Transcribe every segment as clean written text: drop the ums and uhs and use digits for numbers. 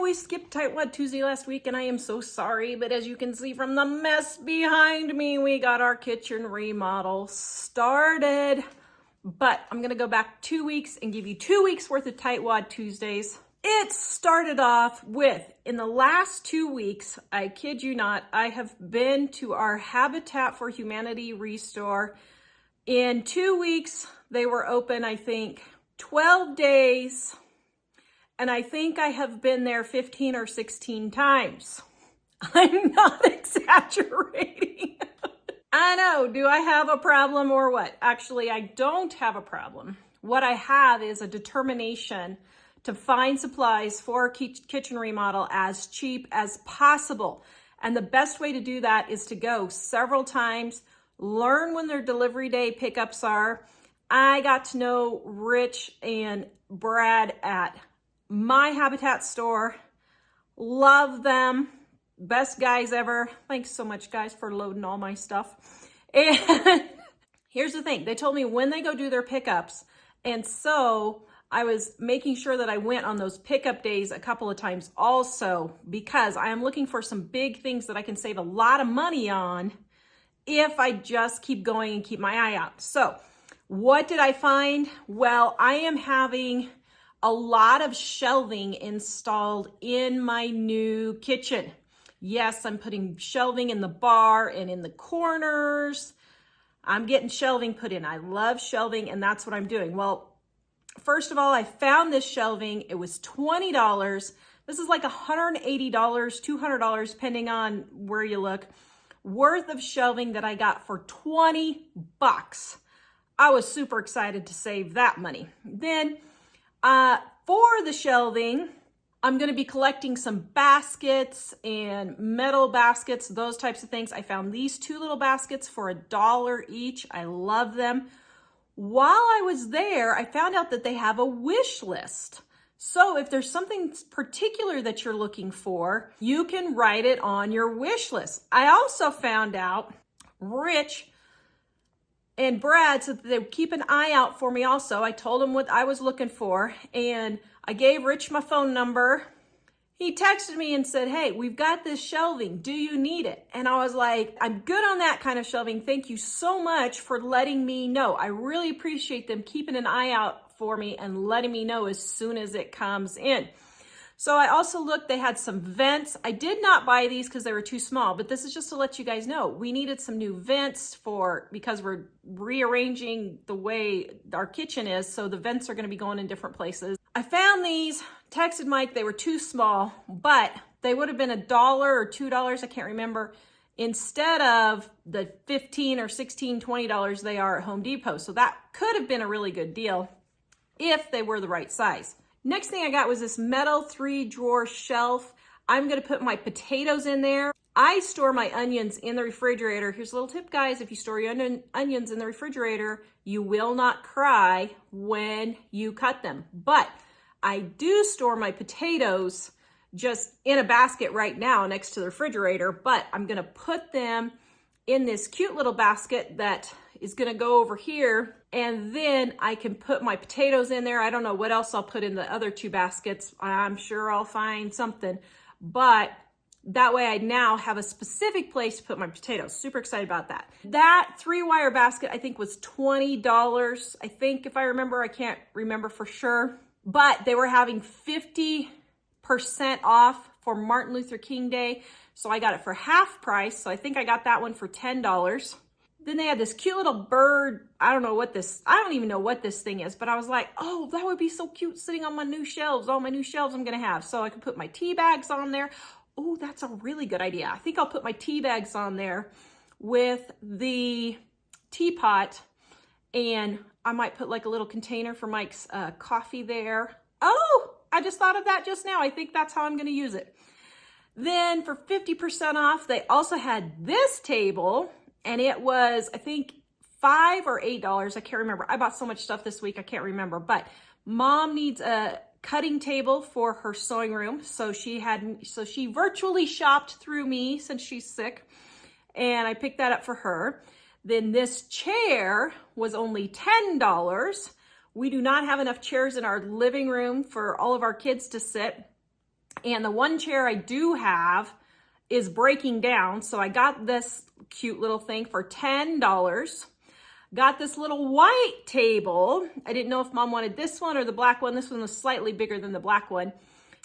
we skipped Tightwad Tuesday last week, and I am so sorry, but as you can see from the mess behind me, we got our kitchen remodel started. But I'm gonna go back 2 weeks and give you 2 weeks worth of Tightwad Tuesdays. It started off with, in the last 2 weeks, I kid you not, I have been to our Habitat for Humanity restore. In 2 weeks, they were open, I think, 12 days. And I think I have been there 15 or 16 times. I'm not exaggerating. I know, do I have a problem or what? Actually, I don't have a problem. What I have is a determination to find supplies for a kitchen remodel as cheap as possible. And the best way to do that is to go several times, learn when their delivery day pickups are. I got to know Rich and Brad at my Habitat store. Love them. Best guys ever. Thanks so much, guys, for loading all my stuff. And here's the thing. They told me when they go do their pickups. And so I was making sure that I went on those pickup days a couple of times also, because I am looking for some big things that I can save a lot of money on if I just keep going and keep my eye out. So what did I find? Well, I am having a lot of shelving installed in my new kitchen. Yes, I'm putting shelving in the bar and in the corners. I'm getting shelving put in. I love shelving, and that's what I'm doing. Well, first of all, I found this shelving. It was $20. This is like $180, $200, depending on where you look, worth of shelving that I got for 20 bucks. I was super excited to save that money. Then for the shelving, I'm going to be collecting some baskets and metal baskets, those types of things. I found these 2 little baskets for $1 each. I love them. While I was there, I found out that they have a wish list. So if there's something particular that you're looking for, you can write it on your wish list. I also found out Rich and Brad said that they would keep an eye out for me also. I told them what I was looking for, and I gave Rich my phone number. He texted me and said, hey, we've got this shelving. Do you need it? And I was like, I'm good on that kind of shelving. Thank you so much for letting me know. I really appreciate them keeping an eye out for me and letting me know as soon as it comes in. So I also looked, they had some vents. I did not buy these because they were too small, but this is just to let you guys know. We needed some new vents because we're rearranging the way our kitchen is, so the vents are gonna be going in different places. I found these, texted Mike, they were too small, but they would have been $1 or $2, I can't remember, instead of the $15 or $16, $20 they are at Home Depot. So that could have been a really good deal if they were the right size. Next thing I got was this metal 3-drawer shelf. I'm gonna put my potatoes in there. I store my onions in the refrigerator. Here's a little tip, guys. If you store your onions in the refrigerator, you will not cry when you cut them. But I do store my potatoes just in a basket right now next to the refrigerator, but I'm gonna put them in this cute little basket that is gonna go over here, and then I can put my potatoes in there. I don't know what else I'll put in the other 2 baskets. I'm sure I'll find something, but that way I now have a specific place to put my potatoes. Super excited about that. That 3-wire basket I think was $20. I think, if I remember, I can't remember for sure, but they were having 50% off for Martin Luther King Day. So I got it for half price. So I think I got that one for $10. Then they had this cute little bird. I don't even know what this thing is, but I was like, oh, that would be so cute sitting on my new shelves, all my new shelves I'm gonna have. So I could put my tea bags on there. Oh, that's a really good idea. I think I'll put my tea bags on there with the teapot, and I might put like a little container for Mike's coffee there. Oh, I just thought of that just now. I think that's how I'm gonna use it. Then for 50% off, they also had this table, and it was, I think, $5 or $8. I can't remember. I bought so much stuff this week, I can't remember. But Mom needs a cutting table for her sewing room. So she virtually shopped through me since she's sick. And I picked that up for her. Then this chair was only $10. We do not have enough chairs in our living room for all of our kids to sit. And the one chair I do have is breaking down. So I got this cute little thing for $10. Got this little white table. I didn't know if mom wanted this one or the black one. This one was slightly bigger than the black one.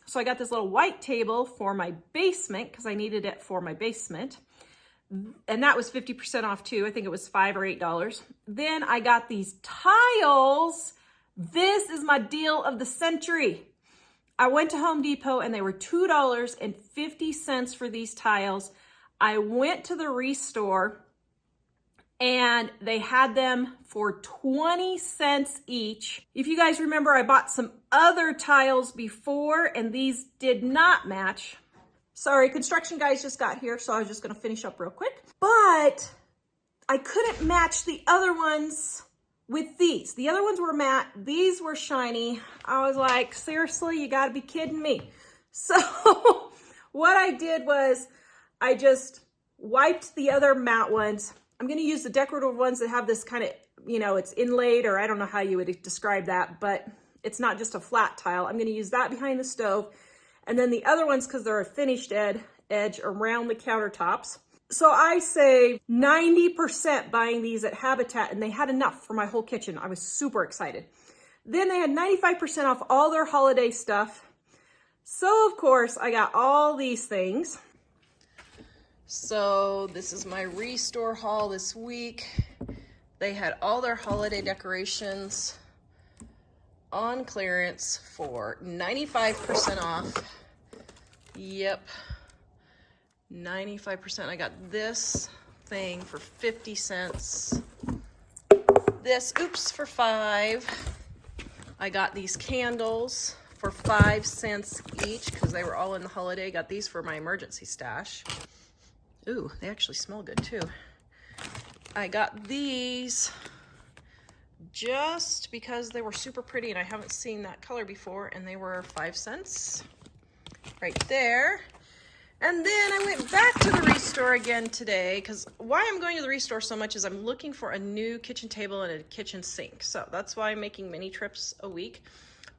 So I got this little white table for my basement because I needed it for my basement. And that was 50% off too. I think it was $5 or $8. Then I got these tiles. This is my deal of the century. I went to Home Depot and they were $2.50 for these tiles. I went to the Restore and they had them for 20 cents each. If you guys remember, I bought some other tiles before and these did not match. Sorry, construction guys just got here, so I was just gonna finish up real quick. But I couldn't match the other ones with these. The other ones were matte, these were shiny. I was like, seriously, you gotta be kidding me. So what I did was I just wiped the other matte ones. I'm gonna use the decorative ones that have this kind of, you know, it's inlaid, or I don't know how you would describe that, but it's not just a flat tile. I'm gonna use that behind the stove. And then the other ones, because they're a finished edge around the countertops. So I saved 90% buying these at Habitat, and they had enough for my whole kitchen. I was super excited. Then they had 95% off all their holiday stuff. So of course I got all these things. So this is my Restore haul this week. They had all their holiday decorations on clearance for 95% off. Yep, 95%. I got this thing for 50 cents. This, oops, for $5. I got these candles for 5 cents each because they were all in the holiday. Got these for my emergency stash. Ooh, they actually smell good too. I got these just because they were super pretty and I haven't seen that color before, and they were 5 cents right there. And then I went back to the Restore again today because why I'm going to the Restore so much is I'm looking for a new kitchen table and a kitchen sink. So that's why I'm making mini trips a week.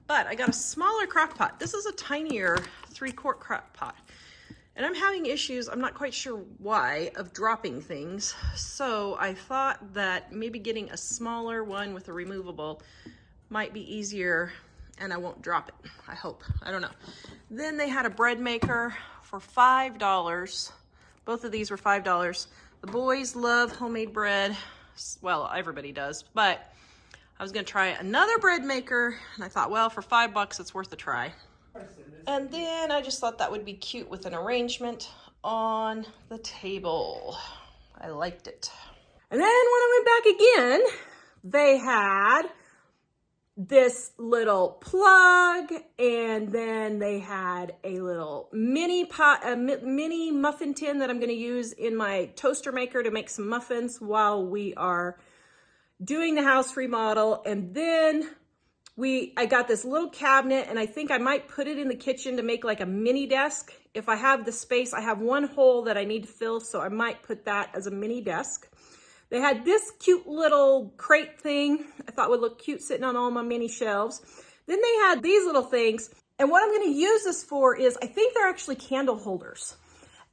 But I got a smaller crock pot. This is a tinier 3-quart crock pot. And I'm having issues, I'm not quite sure why, of dropping things. So I thought that maybe getting a smaller one with a removable might be easier and I won't drop it, I hope. I don't know. Then they had a bread maker for $5. Both of these were $5. The boys love homemade bread. Well, everybody does, but I was gonna try another bread maker and I thought, well, for $5, it's worth a try. And then I just thought that would be cute with an arrangement on the table. I liked it. And then when I went back again, they had this little plug, and then they had a little mini pot, a mini muffin tin that I'm going to use in my toaster maker to make some muffins while we are doing the house remodel. And then I got this little cabinet, and I think I might put it in the kitchen to make like a mini desk. If I have the space, I have one hole that I need to fill, so I might put that as a mini desk. They had this cute little crate thing I thought would look cute sitting on all my mini shelves. Then they had these little things, and what I'm gonna use this for is, I think they're actually candle holders.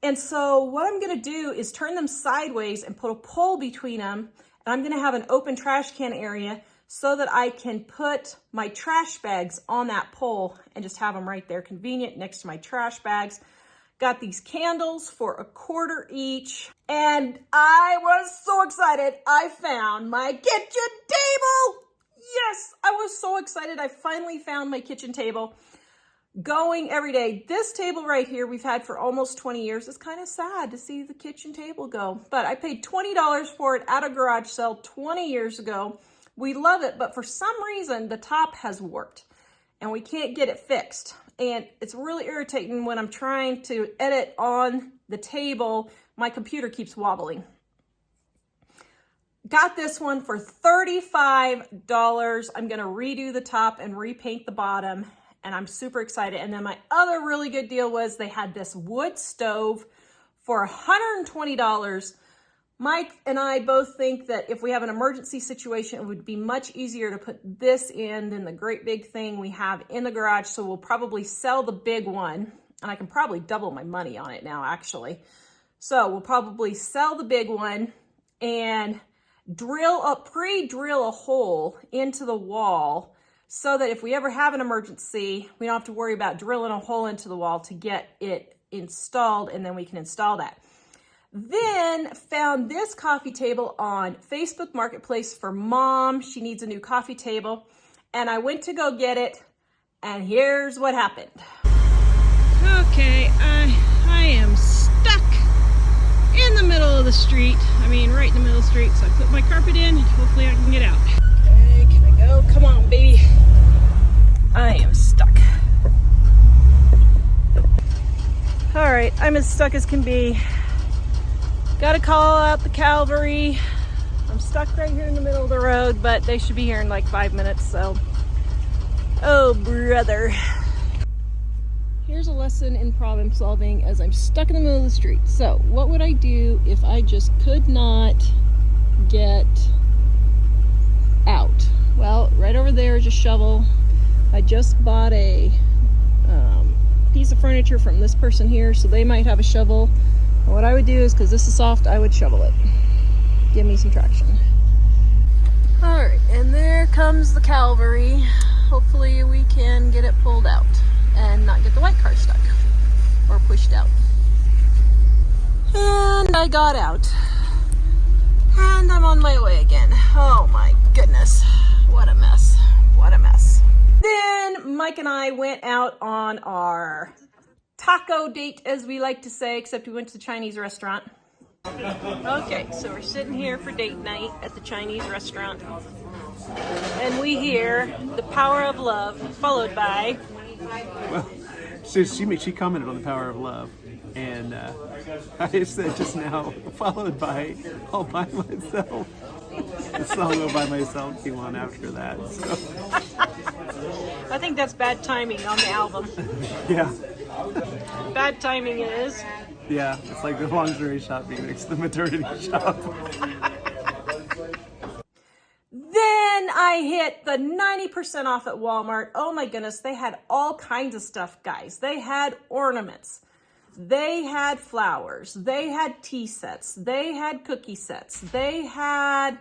And so what I'm gonna do is turn them sideways and put a pole between them, and I'm gonna have an open trash can area so that I can put my trash bags on that pole and just have them right there, convenient next to my trash bags. Got these candles for $1 each. And I was so excited. I found my kitchen table. Yes, I was so excited. I finally found my kitchen table. Going every day. This table right here we've had for almost 20 years. It's kind of sad to see the kitchen table go. But I paid $20 for it at a garage sale 20 years ago. We love it, but for some reason, the top has warped and we can't get it fixed. And it's really irritating when I'm trying to edit on the table, my computer keeps wobbling. Got this one for $35. I'm gonna redo the top and repaint the bottom, and I'm super excited. And then my other really good deal was they had this wood stove for $120. Mike and I both think that if we have an emergency situation, it would be much easier to put this in than the great big thing we have in the garage. So we'll probably sell the big one, and I can probably double my money on it now, actually. So we'll probably sell the big one and pre-drill a hole into the wall so that if we ever have an emergency, we don't have to worry about drilling a hole into the wall to get it installed, and then we can install that. Then found this coffee table on Facebook Marketplace for Mom. She needs a new coffee table, and I went to go get it, and here's what happened. Okay, I am stuck in the middle of the street. I mean, right in the middle of the street. So I put my carpet in, and hopefully I can get out. Okay, can I go? Come on, baby. I am stuck. All right, I'm as stuck as can be. Gotta call out the cavalry. I'm stuck right here in the middle of the road, but they should be here in like 5 minutes, so. Oh, brother. Here's a lesson in problem solving as I'm stuck in the middle of the street. So what would I do if I just could not get out? Well, right over there is a shovel. I just bought a piece of furniture from this person here, so they might have a shovel. And what I would do is, because this is soft, I would shovel it. Give me some traction. All right, and there comes the cavalry. Hopefully we can get it pulled out and not get the white car stuck or pushed out. And I got out. And I'm on my way again. Oh my goodness. What a mess. What a mess. Then Mike and I went out on our taco date, as we like to say, except we went to the Chinese restaurant. Okay, so we're sitting here for date night at the Chinese restaurant. And we hear The Power of Love, followed by... Well, she commented on The Power of Love, and I said just now, followed by All By Myself. The song All By Myself came on after that, so... I think that's bad timing on the album. Yeah. Bad timing it is. Yeah, it's like the lingerie shop being next to the maternity shop. Then I hit the 90% off at Walmart. Oh my goodness, they had all kinds of stuff, guys. They had ornaments. They had flowers. They had tea sets. They had cookie sets. They had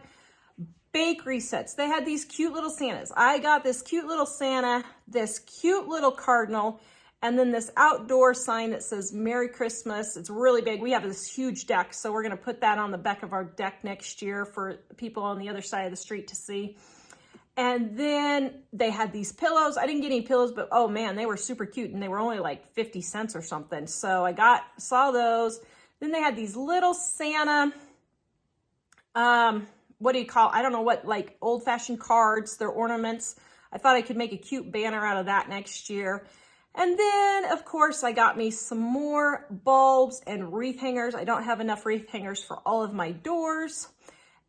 bakery sets. They had these cute little Santas. I got this cute little Santa, this cute little cardinal, and then this outdoor sign that says Merry Christmas. It's really big. We have this huge deck, so we're going to put that on the back of our deck next year for people on the other side of the street to see. And then they had these pillows. I didn't get any pillows, but oh man, they were super cute, and they were only like 50 cents or something. So I saw those. Then they had these little Santa, what do you call, I don't know what, like old-fashioned cards, they're ornaments. I thought I could make a cute banner out of that next year. And then, of course, I got me some more bulbs and wreath hangers. I don't have enough wreath hangers for all of my doors.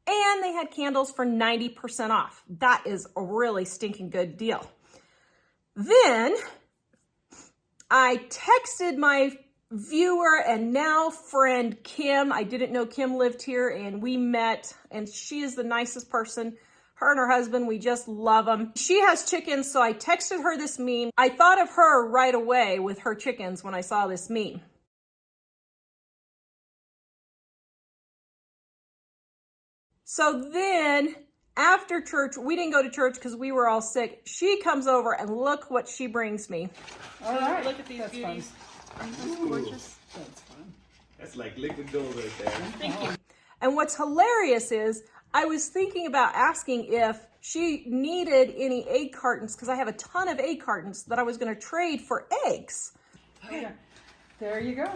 And they had candles for 90% off. That is a really stinking good deal. Then I texted my viewer and now friend Kim. I didn't know Kim lived here, and we met, and she is the nicest person. Her and her husband, we just love them. She has chickens, so I texted her this meme. I thought of her right away with her chickens when I saw this meme. So then, after church, we didn't go to church because we were all sick. She comes over, and look what she brings me. All right. Look at these beauties. Aren't those gorgeous? That's fun. That's like liquid gold right there. Thank you. And what's hilarious is, I was thinking about asking if she needed any egg cartons, because I have a ton of egg cartons that I was going to trade for eggs. Okay. There you go.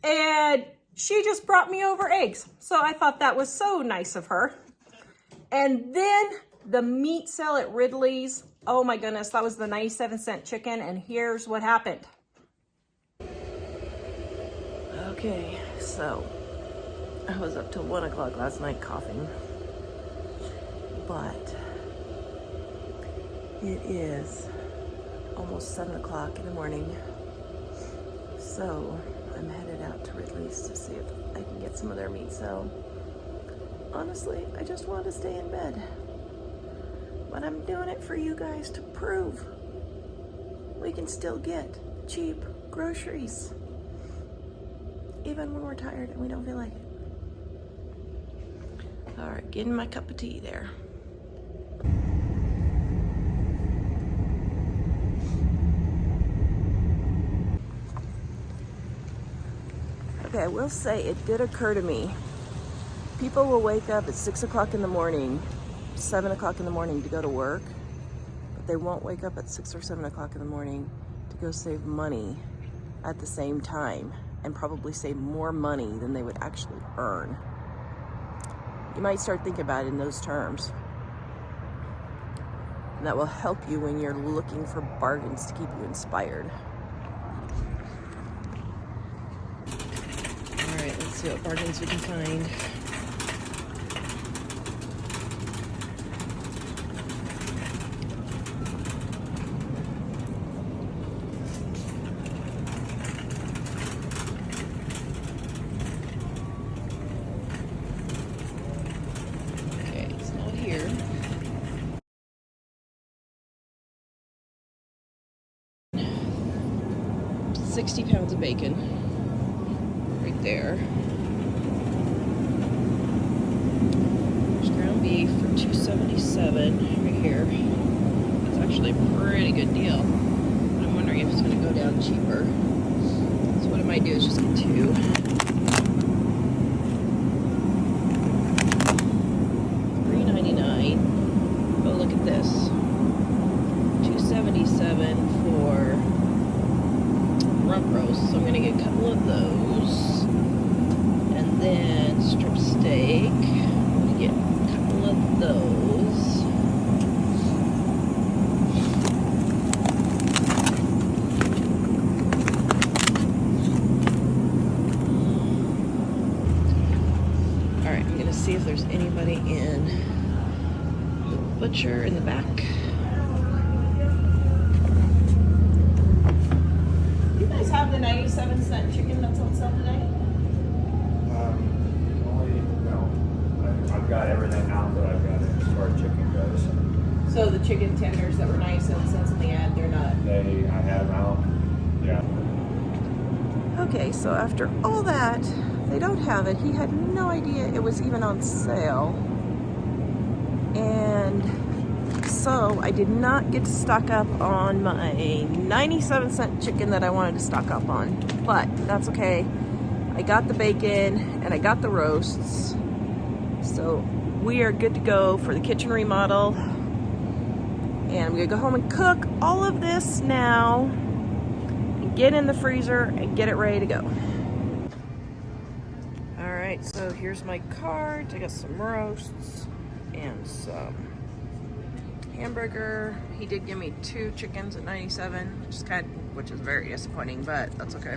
And she just brought me over eggs. So I thought that was so nice of her. And then the meat sale at Ridley's. Oh my goodness, that was the 97-cent chicken. And here's what happened. Okay, so I was up till 1 o'clock last night coughing. But it is almost 7 o'clock in the morning. So I'm headed out to Ridley's to see if I can get some of their meat. So honestly, I just want to stay in bed. But I'm doing it for you guys to prove we can still get cheap groceries. Even when we're tired and we don't feel like it. All right, getting my cup of tea there. Okay, I will say it did occur to me. People will wake up at 6 o'clock in the morning, 7 o'clock in the morning to go to work, but they won't wake up at 6 or 7 o'clock in the morning to go save money at the same time and probably save more money than they would actually earn. You might start thinking about it in those terms. And that will help you when you're looking for bargains to keep you inspired. All right, let's see what bargains we can find. Okay, it's not here. £60 of bacon, right there. There's ground beef for $2.77 right here. That's actually a pretty good deal. But I'm wondering if it's going to go down cheaper. So what I might do is just get two. $3.99. Oh, look at this. $2.77 for rump roast, so I'm gonna get a couple of those, and then strip steak. I'm gonna get a couple of those. All right, I'm gonna see if there's anybody in the butcher in the back. Have the 97-cent chicken that's on sale today? I've got everything out that I've got as far as chicken goes. So the chicken tenders that were 97 cents in the ad, they're not. I had them out. Yeah. Okay, so after all that, they don't have it. He had no idea it was even on sale. And so I did not get to stock up on my 97-cent chicken that I wanted to stock up on, but that's okay. I got the bacon and I got the roasts. So we are good to go for the kitchen remodel. And I'm gonna go home and cook all of this now and get in the freezer and get it ready to go. All right, so here's my cart. I got some roasts and some hamburger. He did give me 2 chickens at 97, which is very disappointing, but that's okay.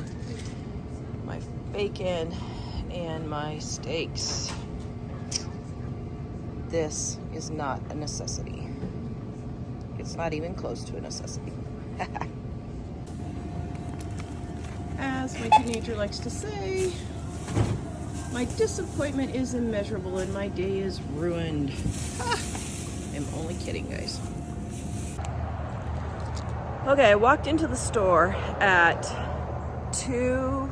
My bacon and my steaks. This is not a necessity. It's not even close to a necessity. As my teenager likes to say, my disappointment is immeasurable and my day is ruined. I'm only kidding, guys. Okay, I walked into the store at 2,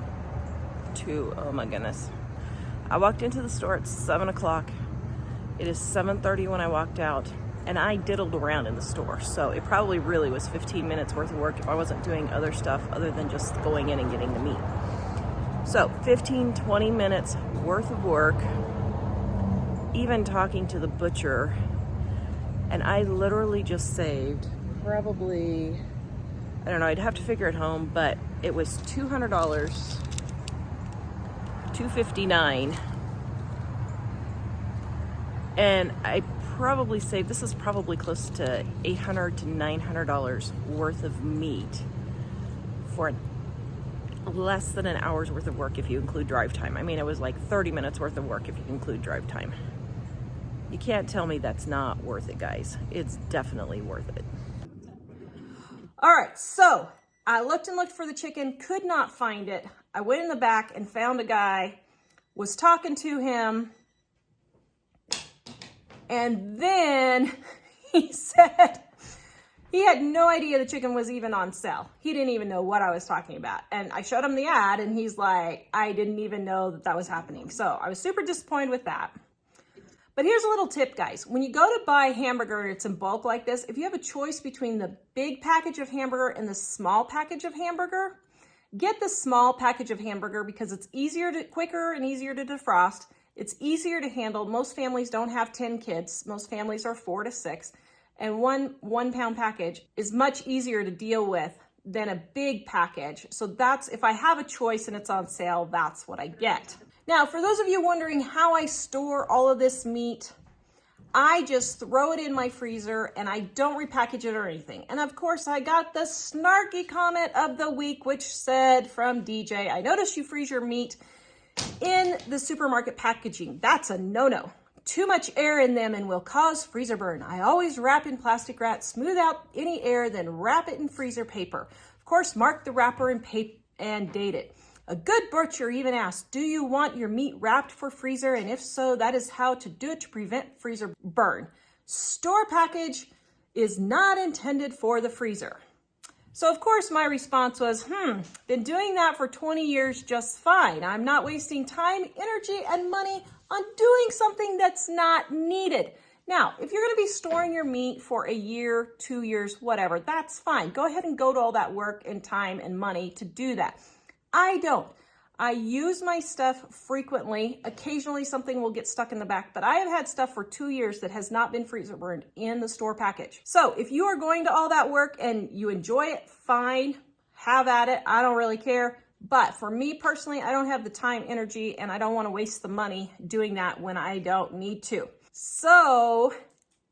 oh my goodness. I walked into the store at 7 o'clock. It is 7:30 when I walked out, and I diddled around in the store. So it probably really was 15 minutes worth of work if I wasn't doing other stuff other than just going in and getting the meat. So 15, 20 minutes worth of work, even talking to the butcher. And I literally just saved probably, I don't know, I'd have to figure it home, but it was $200, $259. And I probably saved, this is probably close to $800 to $900 worth of meat for less than an hour's worth of work if you include drive time. I mean, it was like 30 minutes worth of work if you include drive time. You can't tell me that's not worth it, guys. It's definitely worth it. All right, so I looked and looked for the chicken, could not find it. I went in the back and found a guy, was talking to him, and then he said he had no idea the chicken was even on sale. He didn't even know what I was talking about. And I showed him the ad and he's like, I didn't even know that that was happening. So I was super disappointed with that. But here's a little tip, guys. When you go to buy hamburger and it's in bulk like this, if you have a choice between the big package of hamburger and the small package of hamburger, get the small package of hamburger because it's quicker and easier to defrost. It's easier to handle. Most families don't have 10 kids. Most families are 4 to 6. And one pound package is much easier to deal with than a big package. So that's, if I have a choice and it's on sale, that's what I get. Now, for those of you wondering how I store all of this meat, I just throw it in my freezer and I don't repackage it or anything. And of course, I got the snarky comment of the week, which said from DJ, I noticed you freeze your meat in the supermarket packaging. That's a no-no. Too much air in them and will cause freezer burn. I always wrap in plastic wrap, smooth out any air, then wrap it in freezer paper. Of course, mark the wrapper and date it. A good butcher even asked, do you want your meat wrapped for freezer? And if so, that is how to do it to prevent freezer burn. Store package is not intended for the freezer. So of course my response was, been doing that for 20 years just fine. I'm not wasting time, energy, and money on doing something that's not needed. Now, if you're gonna be storing your meat for a year, 2 years, whatever, that's fine. Go ahead and go to all that work and time and money to do that. I don't. I use my stuff frequently. Occasionally something will get stuck in the back, but I have had stuff for 2 years that has not been freezer burned in the store package. So if you are going to all that work and you enjoy it, fine, have at it. I don't really care. But for me personally, I don't have the time, energy, and I don't want to waste the money doing that when I don't need to. So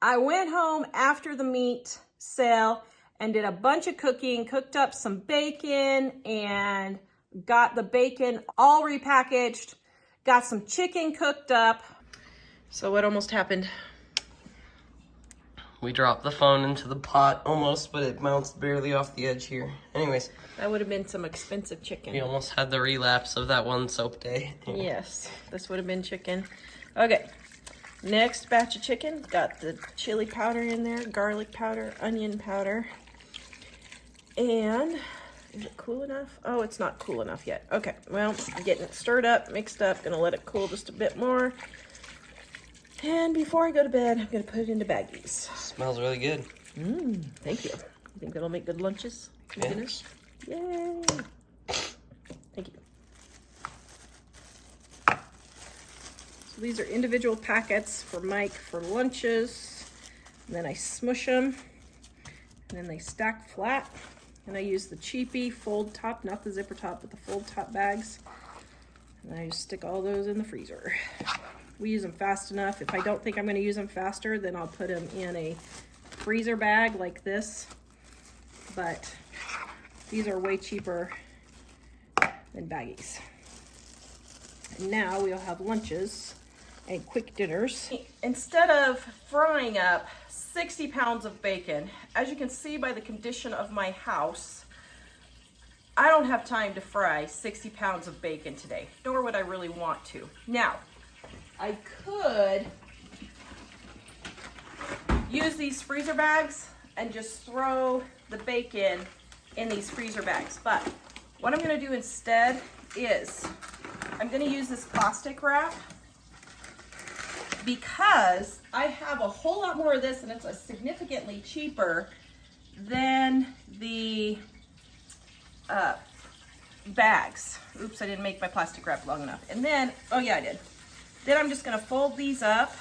I went home after the meat sale and did a bunch of cooking, cooked up some bacon and got the bacon all repackaged, got some chicken cooked up. So what almost happened? We dropped the phone into the pot almost, but it mounts barely off the edge here. Anyways. That would have been some expensive chicken. We almost had the relapse of that one soap day. Yes, this would have been chicken. Okay, next batch of chicken. Got the chili powder in there, garlic powder, onion powder. And is it cool enough? Oh, it's not cool enough yet. Okay, well, getting it stirred up, mixed up. Gonna let it cool just a bit more. And before I go to bed, I'm gonna put it into baggies. Smells really good. Thank you. You think that'll make good lunches? Yeah. Dinners? Yay. Thank you. So these are individual packets for Mike for lunches. And then I smush them. And then they stack flat. And I use the cheapy fold top, not the zipper top, but the fold top bags. And I just stick all those in the freezer. We use them fast enough. If I don't think I'm going to use them faster, then I'll put them in a freezer bag like this. But these are way cheaper than baggies. And now we'll have lunches and quick dinners. Instead of frying up 60 pounds of bacon, as you can see by the condition of my house, I don't have time to fry 60 pounds of bacon today, nor would I really want to. Now, I could use these freezer bags and just throw the bacon in these freezer bags. But what I'm gonna do instead is I'm gonna use this plastic wrap because I have a whole lot more of this and it's significantly cheaper than the bags. Oops, I didn't make my plastic wrap long enough. And then, oh yeah, I did. Then I'm just gonna fold these up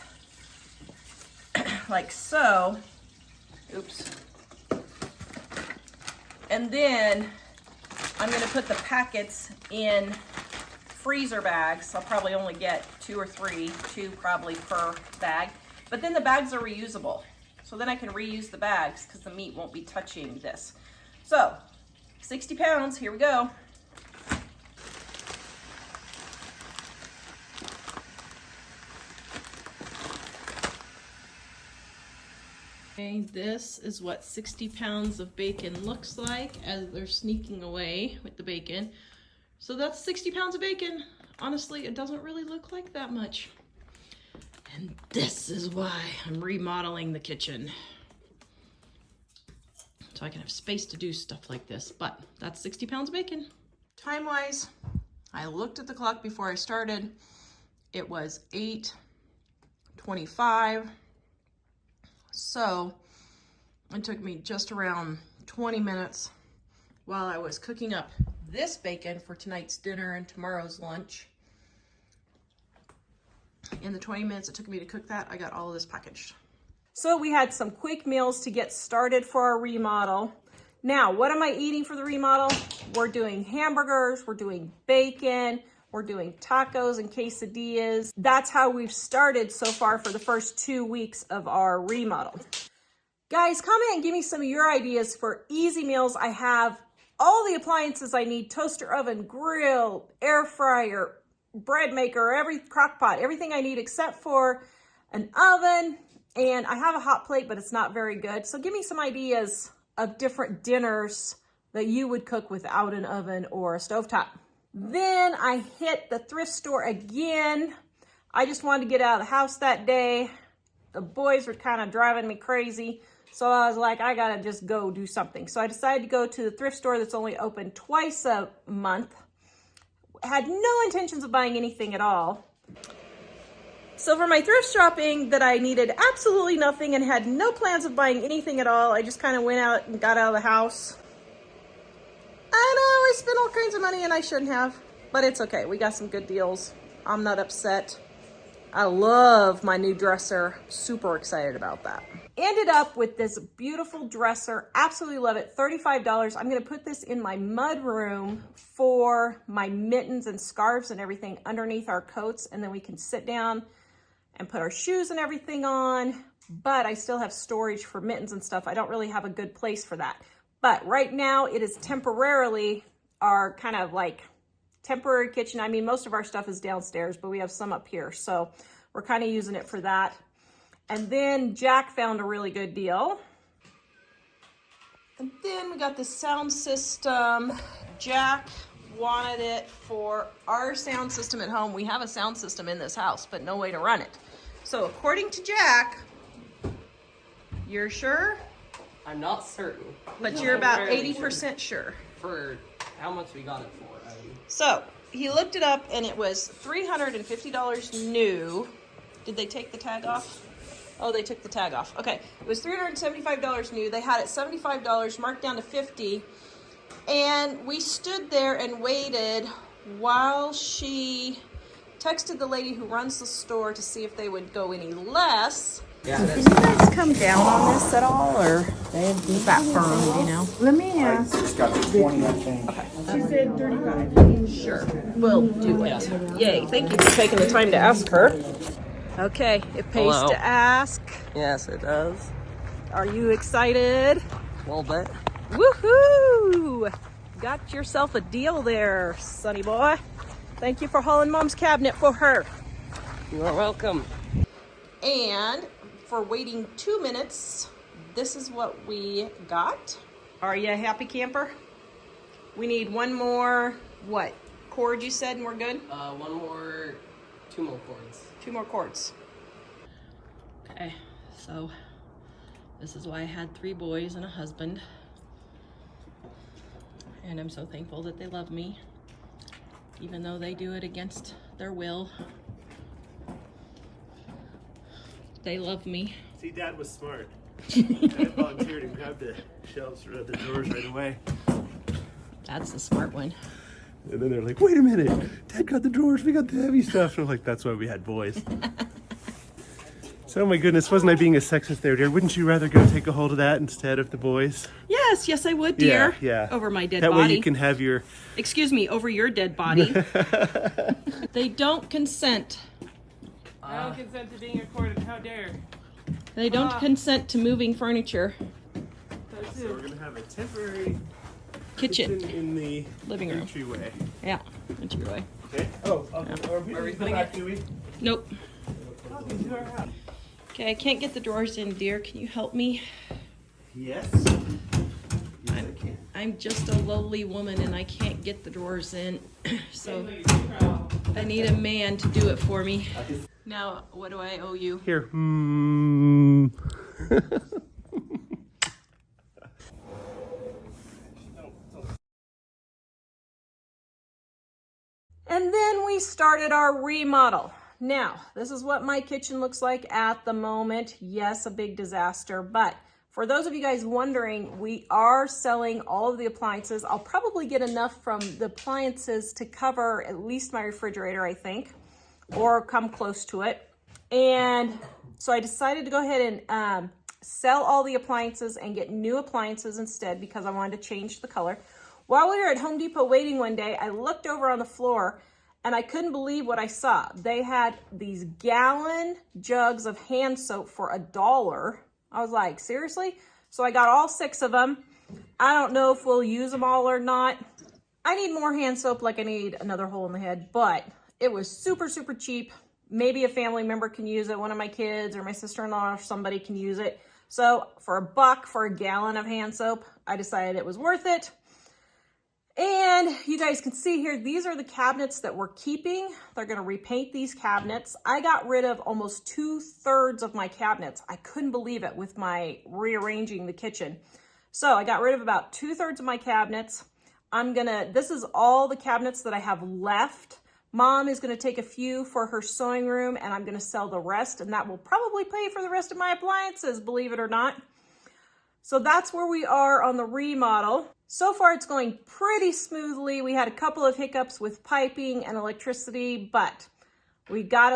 like so. Oops. And then I'm gonna put the packets in freezer bags. I'll probably only get 2 or 3, 2 probably per bag. But then the bags are reusable. So then I can reuse the bags because the meat won't be touching this. So 60 pounds, here we go. Okay, this is what 60 pounds of bacon looks like as they're sneaking away with the bacon. So that's 60 pounds of bacon. Honestly, it doesn't really look like that much. And this is why I'm remodeling the kitchen. So I can have space to do stuff like this, but that's 60 pounds of bacon. Time-wise, I looked at the clock before I started. It was 8:25. So it took me just around 20 minutes while I was cooking up this bacon for tonight's dinner and tomorrow's lunch. In the 20 minutes it took me to cook that, I got all of this packaged. So we had some quick meals to get started for our remodel. Now, what am I eating for the remodel? We're doing hamburgers, we're doing bacon, we're doing tacos and quesadillas. That's how we've started so far for the first 2 weeks of our remodel. Guys, comment and give me some of your ideas for easy meals. I have all the appliances I need: toaster oven, grill, air fryer, bread maker, crock pot, everything I need except for an oven. And I have a hot plate, but it's not very good. So give me some ideas of different dinners that you would cook without an oven or a stovetop. Then I hit the thrift store again. I just wanted to get out of the house that day. The boys were kind of driving me crazy. So I was like, I gotta just go do something. So I decided to go to the thrift store that's only open twice a month. Had no intentions of buying anything at all. So for my thrift shopping that I needed absolutely nothing and had no plans of buying anything at all, I just kind of went out and got out of the house. I know I spent all kinds of money and I shouldn't have, but it's okay. We got some good deals. I'm not upset. I love my new dresser. Super excited about that. Ended up with this beautiful dresser. Absolutely love it. $35. I'm going to put this in my mud room for my mittens and scarves and everything underneath our coats, and then we can sit down and put our shoes and everything on. But I still have storage for mittens and stuff. I don't really have a good place for that. But right now it is temporarily our kind of like temporary kitchen. I mean, most of our stuff is downstairs, but we have some up here. So we're kind of using it for that. And then Jack found a really good deal. And then we got this sound system. Jack wanted it for our sound system at home. We have a sound system in this house, but no way to run it. So according to Jack, you're sure? I'm not certain. But you're about 80% sure. For how much we got it for. So he looked it up and it was $350 new. Did they take the tag off? Oh, they took the tag off. Okay, it was $375 new. They had it $75, marked down to $50. And we stood there and waited while she texted the lady who runs the store to see if they would go any less. Yeah, Can you guys come down on this at all, or is that firm, do you know? Let me ask. It's got the 20, I think. She said 35. Sure, we'll do it. Yay, thank you for taking the time to ask her. Okay, it pays Hello. to ask. Yes, it does. Are you excited? A little bit. Woohoo! Got yourself a deal there, sonny boy. Thank you for hauling Mom's cabinet for her. You are welcome. And for waiting 2 minutes, this is what we got. Are you a happy camper? We need one more, what, cord you said, and we're good? Two more cords. 2 more cords. Okay, so this is why I had 3 boys and a husband. And I'm so thankful that they love me, even though they do it against their will. They love me. See, Dad was smart. Dad volunteered and grabbed the shelves or the drawers right away. That's the smart one. And then they're like, wait a minute, Dad got the drawers, we got the heavy stuff. And I'm like, that's why we had boys. So, my goodness, wasn't I being a sexist there, dear? Wouldn't you rather go take a hold of that instead of the boys? Yes, I would, dear. Yeah. Over my dead that body. That way you can have your... Excuse me, over your dead body. They don't consent. I don't consent to being recorded. How dare? They don't consent to moving furniture. So we're going to have a temporary Kitchen. in the Living room. entryway. Yeah, entryway. Okay. Are we putting it? Do we? Nope. Okay, I can't get the drawers in, dear. Can you help me? Yes. Yes, I can. I'm just a lowly woman and I can't get the drawers in. So I need a man to do it for me. Now, what do I owe you? Here. And then we started our remodel. Now, this is what my kitchen looks like at the moment. Yes, a big disaster, but for those of you guys wondering, we are selling all of the appliances. I'll probably get enough from the appliances to cover at least my refrigerator, I think, or come close to it. And so I decided to go ahead and sell all the appliances and get new appliances instead because I wanted to change the color. While we were at Home Depot waiting one day, I looked over on the floor and I couldn't believe what I saw. They had these gallon jugs of hand soap for $1. I was like, seriously? So I got all 6 of them. I don't know if we'll use them all or not. I need more hand soap like I need another hole in the head, but it was super, super cheap. Maybe a family member can use it. One of my kids or my sister-in-law or somebody can use it. So for $1 for a gallon of hand soap, I decided it was worth it. And you guys can see here, these are the cabinets that we're keeping. They're gonna repaint these cabinets. I got rid of almost 2/3 of my cabinets. I couldn't believe it with my rearranging the kitchen. So I got rid of about 2/3 of my cabinets. This is all the cabinets that I have left. Mom is gonna take a few for her sewing room and I'm gonna sell the rest, and that will probably pay for the rest of my appliances, believe it or not. So that's where we are on the remodel. So far it's going pretty smoothly. We had a couple of hiccups with piping and electricity, but we got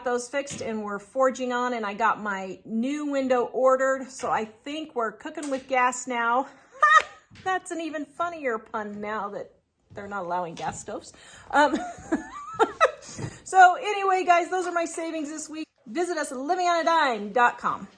those fixed and we're forging on, and I got my new window ordered. So I think we're cooking with gas now. That's an even funnier pun now that they're not allowing gas stoves. So anyway, guys, those are my savings this week. Visit us at livingonadime.com.